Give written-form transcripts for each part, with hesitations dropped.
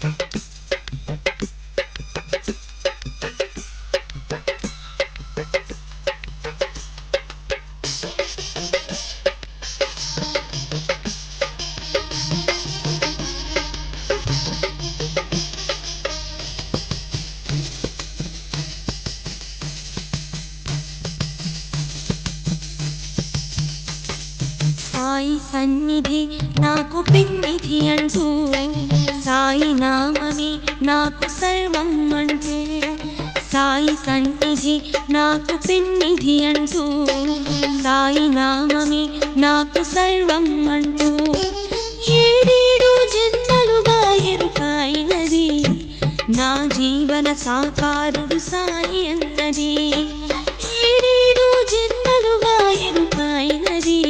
సాయి సన్నిధి నాకు పెన్నిధి అంటూ, సాయి నామమే నాకు సర్వం అంటూ, సాయి సన్నిధి నాకు పెన్నిధి అంటూ, సాయి నామమే నాకు సర్వం అంటూ, ఏడేడు జన్మలుగా ఎరుకైనది నా జీవన సాకారుడు సాయి అన్నది. ఏడేడు జన్మలుగా ఎరుకైనది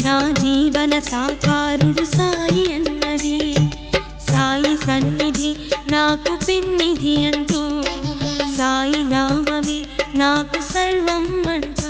నా జీవన సాకారుడు సాయి అన్నది. సాయి సన్నిధి నాకు పెన్నిధి అంటూ, సాయి నామమే నాకు సర్వం అంటూ.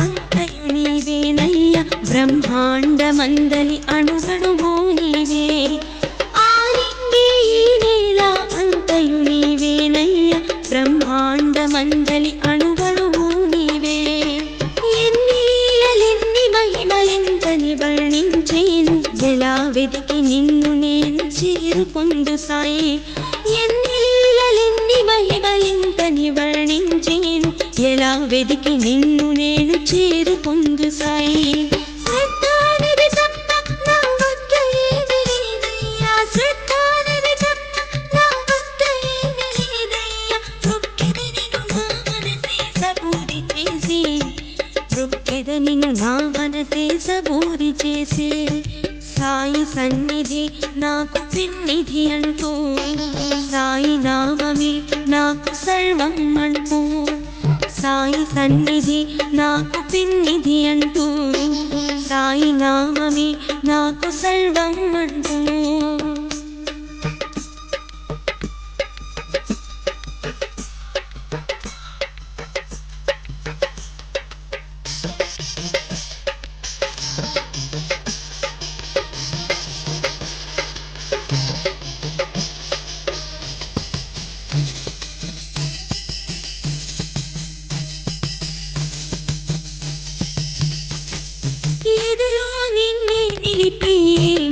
అంతయు నీవేనయ్యా, బ్రహ్మాండమందలి అణుగణువు నీవే. ఆరింది ఈ నేల అంతయు నీవేనయ్యా, బ్రహ్మాండమందలి అణుగణువు నీవే. ఎన్నీలెన్ని మహిమలెంతని వర్ణించేను, ఎలా వెతికి నిన్ను నేను చేరుకొందు సాయి. ఎన్నీలెన్ని మహిమలెంతని వర్ణించేను, ఎలా వెతికి నిన్ను నేను చేరుకొందు సాయి. శ్రద్ధానిధి తప్ప నా వద్ద ఏమీ లేదయ్యా, శ్రద్ధానిధి తప్ప నా వద్ద ఏమీ లేదయ్యా. తృప్తిది నిన్ను నా మనసే సబూరి చేసి, తృప్తిది నిన్ను నా మనసే సబూరి చేసి. సాయి సన్నిధి నాకు పెన్నిధి అంటూ, సాయి నామమే నాకు సర్వం అంటూ, సాయి సన్నిధి నాకు పెన్నిధి అంటూ, సాయి నామమే నాకు సర్వం అంటూ. ఎదులో నిన్నే నిలిపి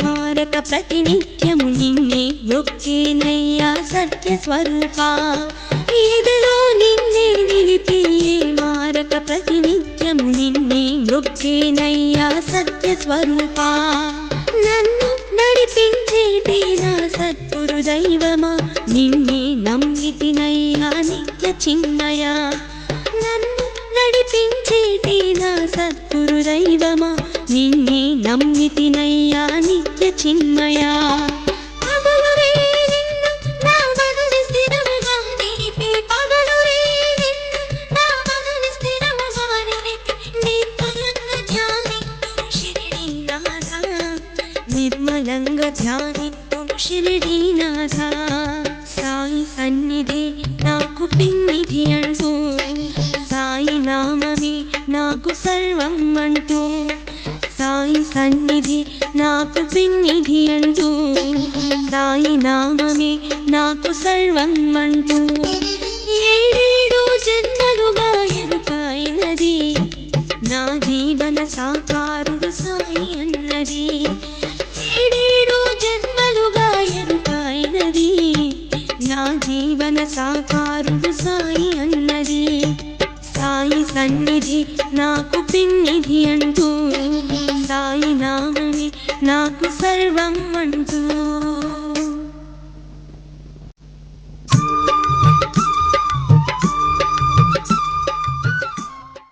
మారక ప్రతినిత్యము నిన్నే యొక్కేనయ్యా సత్య స్వరూప. ఎదులో నిన్నే నిలిపి మారక ప్రతినిత్యము నిన్నే యొక్కేనయ్యా సత్య స్వరూప. నన్ను నడిపించేటి నా సద్గురు దైవమా, నిన్నే నమ్మితినయ్యా నిత్య చిన్మయ. నన్ను నడిపించేటి నా సద్గురు దైవమా, నిన్నే నమ్మితినయ్యా నిత్య చిన్మయ. పగలురే నిన్ను నా మనసు స్థిరముగా నిలిపి, పగలురే నిన్ను నా మనసు స్థిరముగా నిలిపి, నిర్మలంగా ధ్యానింతును షిరిడీనాథ, నిర్మలంగా ధ్యానింతును షిరిడీనాథ. సాయి సన్నిధి నాకు పెన్నిధి అంటూ, సాయి నామమే నాకు సర్వం అంటూ, సాయి సన్నిధి నాకు పెన్నిధి అంటూ, సాయి నామమే నాకు సర్వం అంటూ. ఏడేడు జన్మలుగా ఎరుకైనది నా జీవన సాకారుడు సాయి అన్నది. ఏడేడు జన్మలుగా ఎరుకైనది నా జీవన సాకారుడు సాయి అన్నది. సాయి సన్నిధి నాకు పెన్నిధి అంటూ, సాయి నామమే నాకు సర్వం అంటూ.